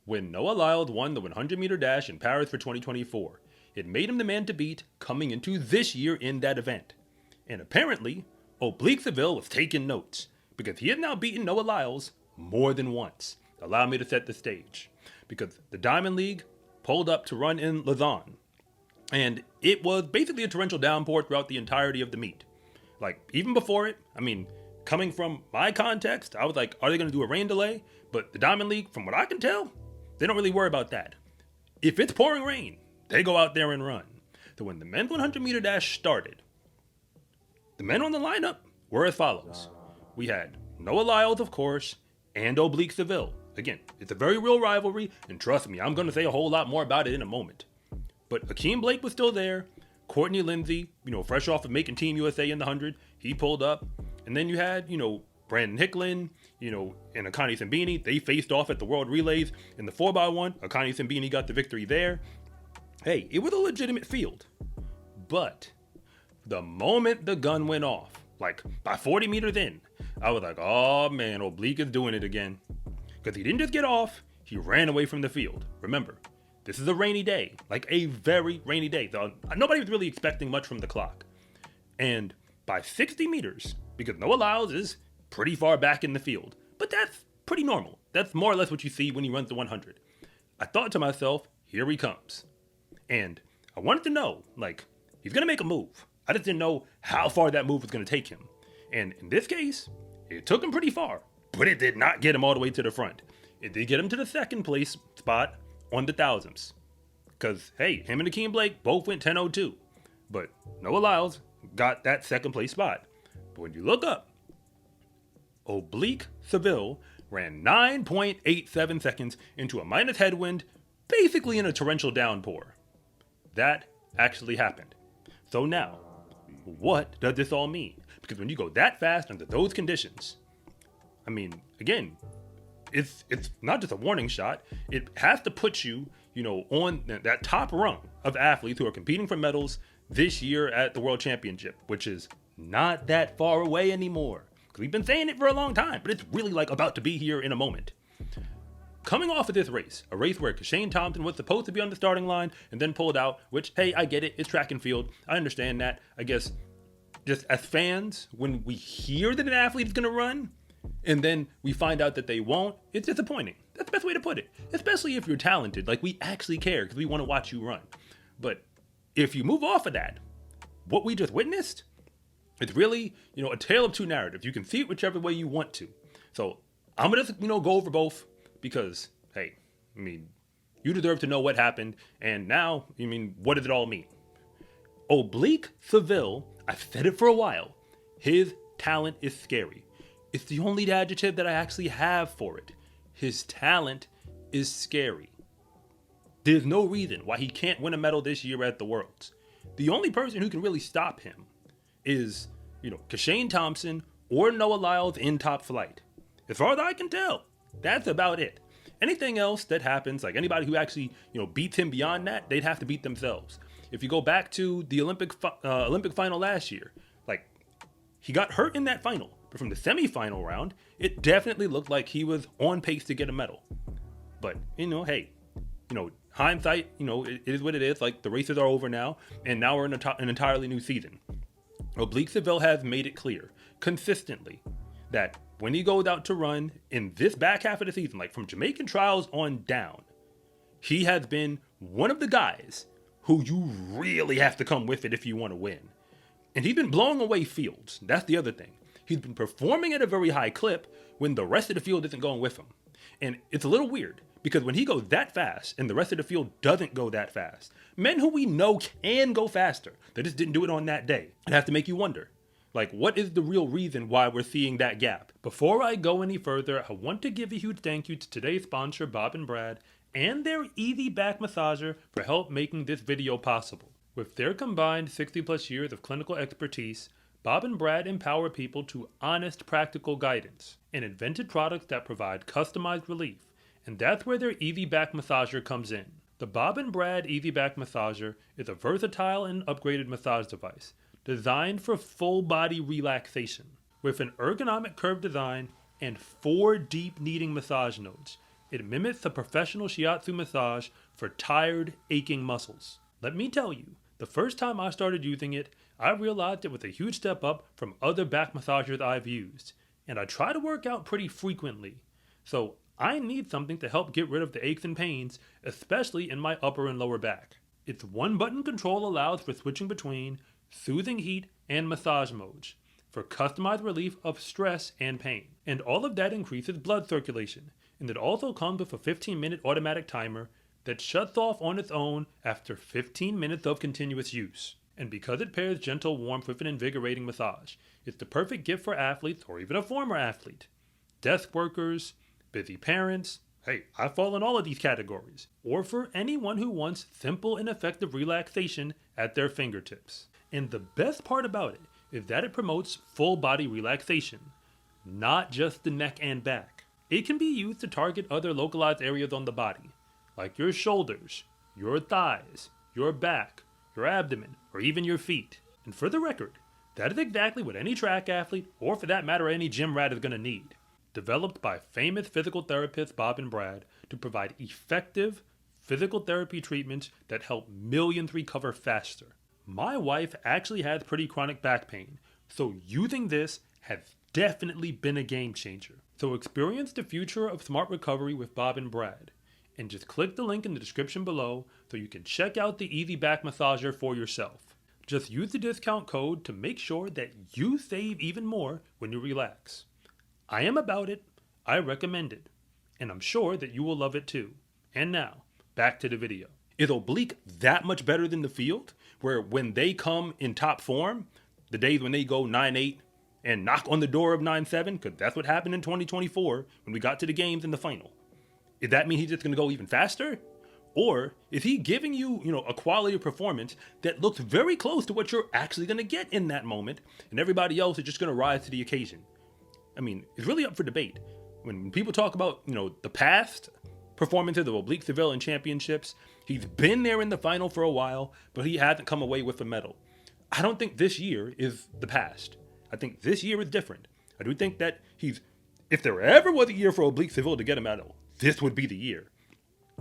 when Noah Lyles won the 100-meter dash in Paris for 2024. It made him the man to beat coming into this year in that event. And apparently, Oblique Seville was taking notes, because he had now beaten Noah Lyles more than once. Allow me to set the stage. Because the Diamond League pulled up to run in Lausanne, and it was basically a torrential downpour throughout the entirety of the meet. Like, even before it, I mean, coming from my context, I was like, are they going to do a rain delay? But the Diamond League, from what I can tell, they don't really worry about that. If it's pouring rain, they go out there and run. So when the men's 100-meter dash started, the men on the lineup were as follows. We had Noah Lyles, of course, and Oblique Seville. Again, it's a very real rivalry, and trust me, I'm going to say a whole lot more about it in a moment. But Akeem Blake was still there. Courtney Lindsay, fresh off of making Team USA in the 100, he pulled up. And then you had, Brandon Hicklin, and Akani Simbini. They faced off at the World Relays in the 4x1. Akani Simbini got the victory there. Hey, it was a legitimate field. But the moment the gun went off, like by 40 meters in, I was like, oh man, Oblique is doing it again. Because he didn't just get off, he ran away from the field. Remember, this is a rainy day, like a very rainy day. So nobody was really expecting much from the clock. And by 60 meters, because Noah Lyles is pretty far back in the field, but that's pretty normal. That's more or less what you see when he runs the 100. I thought to myself, here he comes. And I wanted to know, he's going to make a move. I just didn't know how far that move was going to take him. And in this case, it took him pretty far, but it did not get him all the way to the front. It did get him to the second place spot on the thousands. Because, hey, him and Akeem Blake both went 10:02. But Noah Lyles got that second place spot. But when you look up, Oblique Seville ran 9.87 seconds into a minus headwind, basically in a torrential downpour. That actually happened. So now, what does this all mean? Because when you go that fast under those conditions, I mean, again, it's not just a warning shot. It has to put you, on that top rung of athletes who are competing for medals this year at the World Championship, which is not that far away anymore. Because we've been saying it for a long time, but it's really about to be here in a moment. Coming off of this race, a race where Kashane Thompson was supposed to be on the starting line and then pulled out, which, hey, I get it, it's track and field. I understand that. I guess just as fans, when we hear that an athlete is going to run and then we find out that they won't, it's disappointing. That's the best way to put it. Especially if you're talented, we actually care because we want to watch you run. But if you move off of that, what we just witnessed, it's really, a tale of two narratives. You can see it whichever way you want to. So I'm going to, go over both. Because, hey, you deserve to know what happened, and now, what does it all mean? Oblique Seville, I've said it for a while, his talent is scary. It's the only adjective that I actually have for it. His talent is scary. There's no reason why he can't win a medal this year at the Worlds. The only person who can really stop him is, Kashane Thompson or Noah Lyles in top flight. As far as I can tell, that's about it. Anything else that happens, like anybody who actually, beats him beyond that, they'd have to beat themselves. If you go back to the Olympic final last year, he got hurt in that final, but from the semifinal round, it definitely looked like he was on pace to get a medal. But, hey, hindsight, it is what it is. The races are over now, and now we're in an entirely new season. Oblique Seville has made it clear, consistently, that when he goes out to run in this back half of the season, from Jamaican trials on down, he has been one of the guys who you really have to come with it if you want to win. And he's been blowing away fields. That's the other thing. He's been performing at a very high clip when the rest of the field isn't going with him. And it's a little weird because when he goes that fast and the rest of the field doesn't go that fast, men who we know can go faster, they just didn't do it on that day. It has to make you wonder. What is the real reason why we're seeing that gap? Before I go any further, I want to give a huge thank you to today's sponsor, Bob and Brad, and their Easy Back Massager for help making this video possible. With their combined 60 plus years of clinical expertise, Bob and Brad empower people to honest, practical guidance and invented products that provide customized relief. And that's where their Easy Back Massager comes in. The Bob and Brad Easy Back Massager is a versatile and upgraded massage device designed for full body relaxation. With an ergonomic curved design and 4 deep kneading massage nodes, It mimics a professional shiatsu massage for tired, aching muscles. Let me tell you, the first time I started using it, I realized it was a huge step up from other back massagers I've used, and I try to work out pretty frequently. So I need something to help get rid of the aches and pains, especially in my upper and lower back. Its one-button control allows for switching between soothing heat and massage modes for customized relief of stress and pain. And all of that increases blood circulation, and it also comes with a 15-minute automatic timer that shuts off on its own after 15 minutes of continuous use. And because it pairs gentle warmth with an invigorating massage, it's the perfect gift for athletes or even a former athlete, desk workers, busy parents, hey, I fall in all of these categories, or for anyone who wants simple and effective relaxation at their fingertips. And the best part about it is that it promotes full body relaxation, not just the neck and back. It can be used to target other localized areas on the body, like your shoulders, your thighs, your back, your abdomen, or even your feet. And for the record, that is exactly what any track athlete, or for that matter any gym rat, is going to need. Developed by famous physical therapists Bob and Brad to provide effective physical therapy treatments that help millions recover faster. My wife actually has pretty chronic back pain, so using this has definitely been a game changer. So experience the future of smart recovery with Bob and Brad, and just click the link in the description below so you can check out the Easy Back Massager for yourself. Just use the discount code to make sure that you save even more when you relax. I am about it, I recommend it, and I'm sure that you will love it too. And now, back to the video. Is Oblique that much better than the field, where when they come in top form, the days when they go 9-8 and knock on the door of 9-7, because that's what happened in 2024 when we got to the games in the final? Does that mean he's just going to go even faster? Or is he giving you, a quality of performance that looks very close to what you're actually going to get in that moment, and everybody else is just going to rise to the occasion? I mean, it's really up for debate. When people talk about, the past performances of Oblique Seville in championships, he's been there in the final for a while, but he hasn't come away with a medal. I don't think this year is the past. I think this year is different. I do think that if there ever was a year for Oblique Seville to get a medal, this would be the year.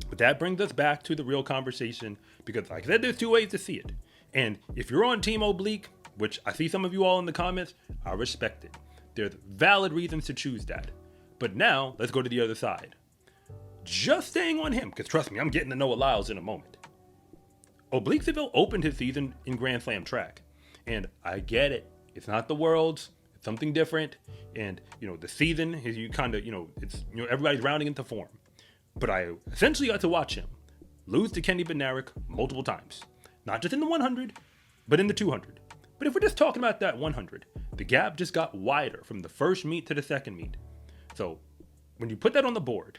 But that brings us back to the real conversation, because like I said, there's two ways to see it. And if you're on Team Oblique, which I see some of you all in the comments, I respect it. There's valid reasons to choose that. But now, let's go to the other side. Just staying on him, because trust me, I'm getting to Noah Lyles in a moment. Oblique Seville opened his season in Grand Slam track. And I get it. It's not the Worlds. It's something different. And, the season, you kind of, it's, everybody's rounding into form. But I essentially got to watch him lose to Kenny Bednarek multiple times. Not just in the 100, but in the 200. But if we're just talking about that 100, the gap just got wider from the first meet to the second meet. So when you put that on the board,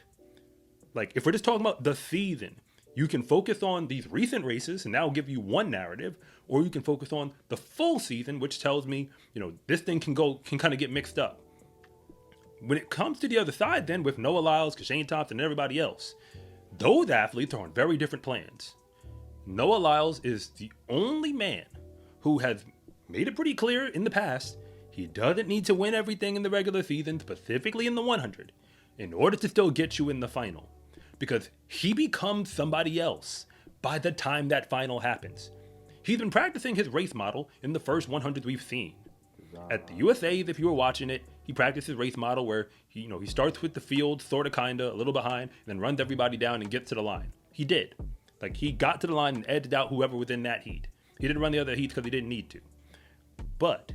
like if we're just talking about the season, you can focus on these recent races and that'll give you one narrative, or you can focus on the full season, which tells me, this thing can kind of get mixed up. When it comes to the other side then with Noah Lyles, Shane Thompson, and everybody else, those athletes are on very different plans. Noah Lyles is the only man who has made it pretty clear in the past he doesn't need to win everything in the regular season, specifically in the 100, in order to still get you in the final. Because he becomes somebody else by the time that final happens. He's been practicing his race model in the first 100 we've seen. At the USA's, if you were watching it, he practiced his race model where he starts with the field, sort of, kinda, a little behind, and then runs everybody down and gets to the line. He did. He got to the line and edged out whoever was in that heat. He didn't run the other heats because he didn't need to. But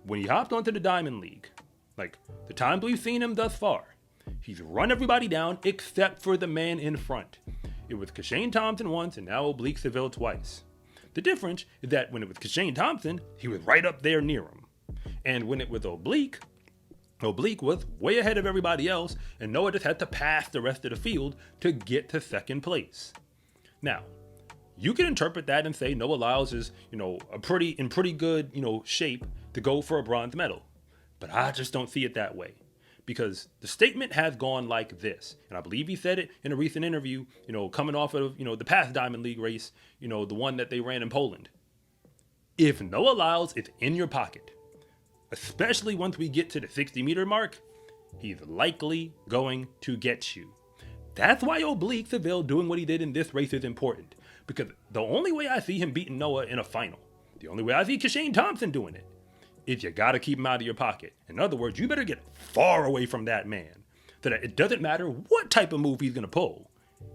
when he hopped onto the Diamond League, the times we've seen him thus far, he's run everybody down except for the man in front. It was Shane Thompson once and now Oblique Seville twice. The difference is that when it was Shane Thompson, he was right up there near him. And when it was Oblique was way ahead of everybody else, and Noah just had to pass the rest of the field to get to second place. Now, you can interpret that and say Noah Lyles is, in pretty good, shape to go for a bronze medal. But I just don't see it that way. Because the statement has gone like this, and I believe he said it in a recent interview, coming off of, the past Diamond League race, the one that they ran in Poland. If Noah Lyles is in your pocket, especially once we get to the 60-meter mark, he's likely going to get you. That's why Oblique Seville doing what he did in this race is important. Because the only way I see him beating Noah in a final, the only way I see Kashane Thompson doing it, is you gotta keep him out of your pocket. In other words, you better get far away from that man, so that it doesn't matter what type of move he's gonna pull,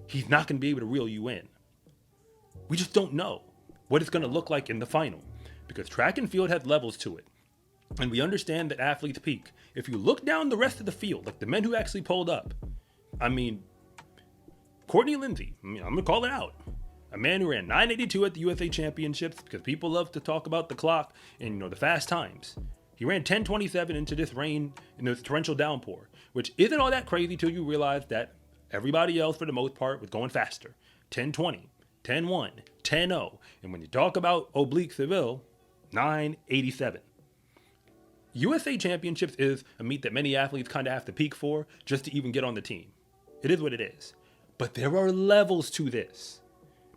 he's not gonna be able to reel you in. We just don't know what it's gonna look like in the final, because track and field has levels to it. And we understand that athletes peak. If you look down the rest of the field, like the men who actually pulled up, I mean, Courtney Lindsay, I'm gonna call it out. A man who ran 982 at the USA Championships, because people love to talk about the clock and the fast times. He ran 10:27 into this rain and this torrential downpour, which isn't all that crazy till you realize that everybody else for the most part was going faster. 10:20, 10:1, 10:0, and when you talk about Oblique Seville, 9:87. USA Championships is a meet that many athletes kind of have to peak for just to even get on the team. It is what it is. But there are levels to this.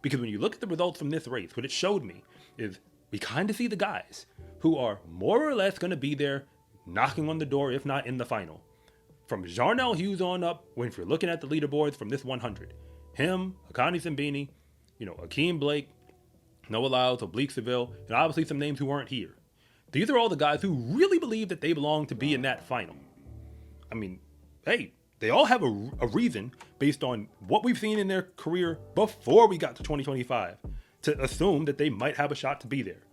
Because when you look at the results from this race, what it showed me is we kind of see the guys who are more or less going to be there knocking on the door, if not in the final. From Jarnell Hughes on up, when if you're looking at the leaderboards from this 100, him, Akani Simbini, Akeem Blake, Noah Lyles, Oblique Seville, and obviously some names who weren't here. These are all the guys who really believe that they belong to be in that final. I mean, hey, they all have a reason based on what we've seen in their career before we got to 2025 to assume that they might have a shot to be there.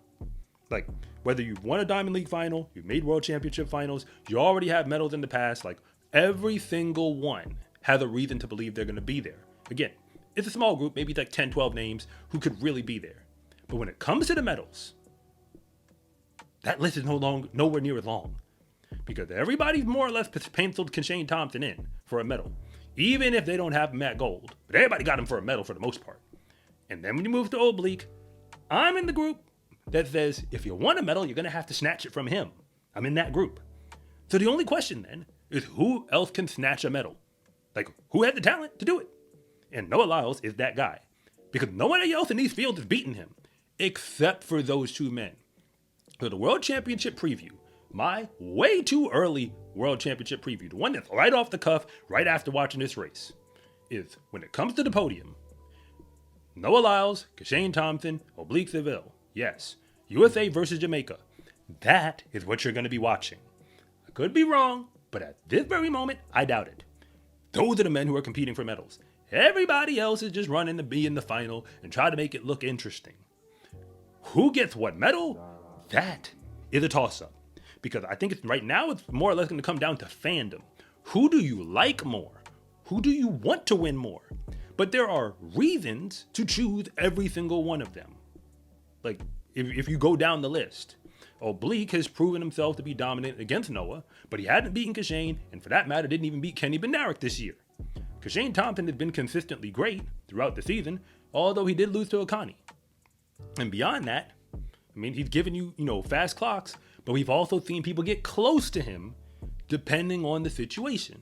Like, whether you've won a Diamond League final, you've made World Championship finals, you already have medals in the past, like every single one has a reason to believe they're going to be there. Again, it's a small group, maybe like 10, 12 names who could really be there. But when it comes to the medals, that list is nowhere near as long. Because everybody's more or less penciled Kashane Thompson in for a medal, even if they don't have him at gold. But everybody got him for a medal for the most part. And then when you move to Oblique, I'm in the group that says if you want a medal, you're going to have to snatch it from him. I'm in that group. So the only question then is who else can snatch a medal? Like, who had the talent to do it? And Noah Lyles is that guy. Because no one else in these fields is beating him, except for those two men. So the World Championship preview, my way too early World Championship preview, the one that's right off the cuff, right after watching this race, is when it comes to the podium, Noah Lyles, Kashane Thompson, Oblique Seville. Yes, USA versus Jamaica. That is what you're going to be watching. I could be wrong, but at this very moment, I doubt it. Those are the men who are competing for medals. Everybody else is just running to be in the final and try to make it look interesting. Who gets what medal? That is a toss-up. Because I think right now it's more or less going to come down to fandom. Who do you like more? Who do you want to win more? But there are reasons to choose every single one of them. Like, if you go down the list, Oblique has proven himself to be dominant against Noah, but he hadn't beaten Kashane, and for that matter, didn't even beat Kenny Bednarek this year. Kashane Thompson has been consistently great throughout the season, although he did lose to Akani. And beyond that, I mean, he's given you, fast clocks, but we've also seen people get close to him depending on the situation.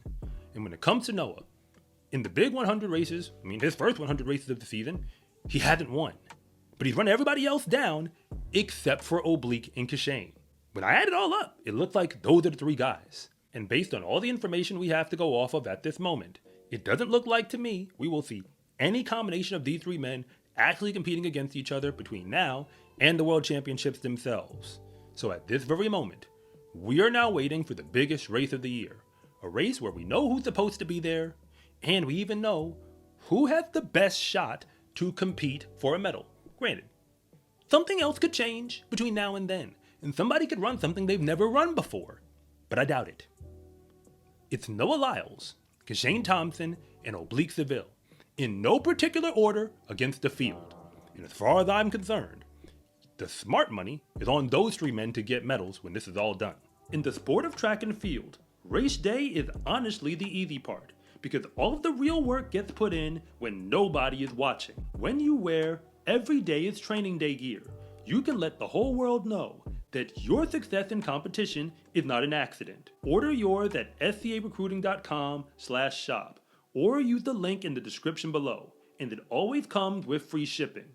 And when it comes to Noah, in the big 100 races, his first 100 races of the season, he hasn't won. But he's run everybody else down except for Oblique and Kashane. When I add it all up, it looks like those are the three guys. And based on all the information we have to go off of at this moment, it doesn't look like to me we will see any combination of these three men actually competing against each other between now and the World Championships themselves. So at this very moment, we are now waiting for the biggest race of the year. A race where we know who's supposed to be there, and we even know who has the best shot to compete for a medal. Granted, something else could change between now and then, and somebody could run something they've never run before, but I doubt it. It's Noah Lyles, Kashane Thompson, and Oblique Seville, in no particular order against the field. And as far as I'm concerned, the smart money is on those three men to get medals when this is all done. In the sport of track and field, race day is honestly the easy part, because all of the real work gets put in when nobody is watching. When you wear every day is training day gear, you can let the whole world know that your success in competition is not an accident. Order yours at scarecruiting.com/shop or use the link in the description below, and it always comes with free shipping.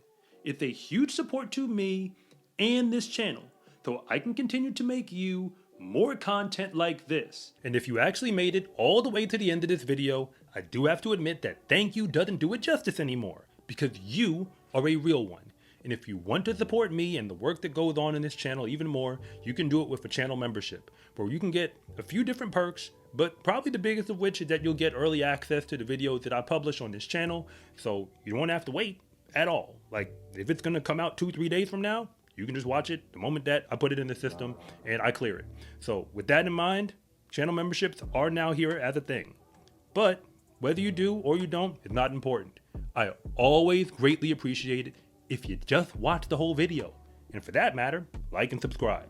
It's a huge support to me and this channel, so I can continue to make you more content like this. And if you actually made it all the way to the end of this video, I do have to admit that thank you doesn't do it justice anymore, because you are a real one. And if you want to support me and the work that goes on in this channel even more, you can do it with a channel membership, where you can get a few different perks, but probably the biggest of which is that you'll get early access to the videos that I publish on this channel, so you don't have to wait at all. Like, if it's gonna come out 2-3 days from now, you can just watch it the moment that I put it in the system and I clear it. So with that in mind, channel memberships are now here as a thing. But whether you do or you don't is not important. I always greatly appreciate it if you just watch the whole video. And for that matter, like and subscribe.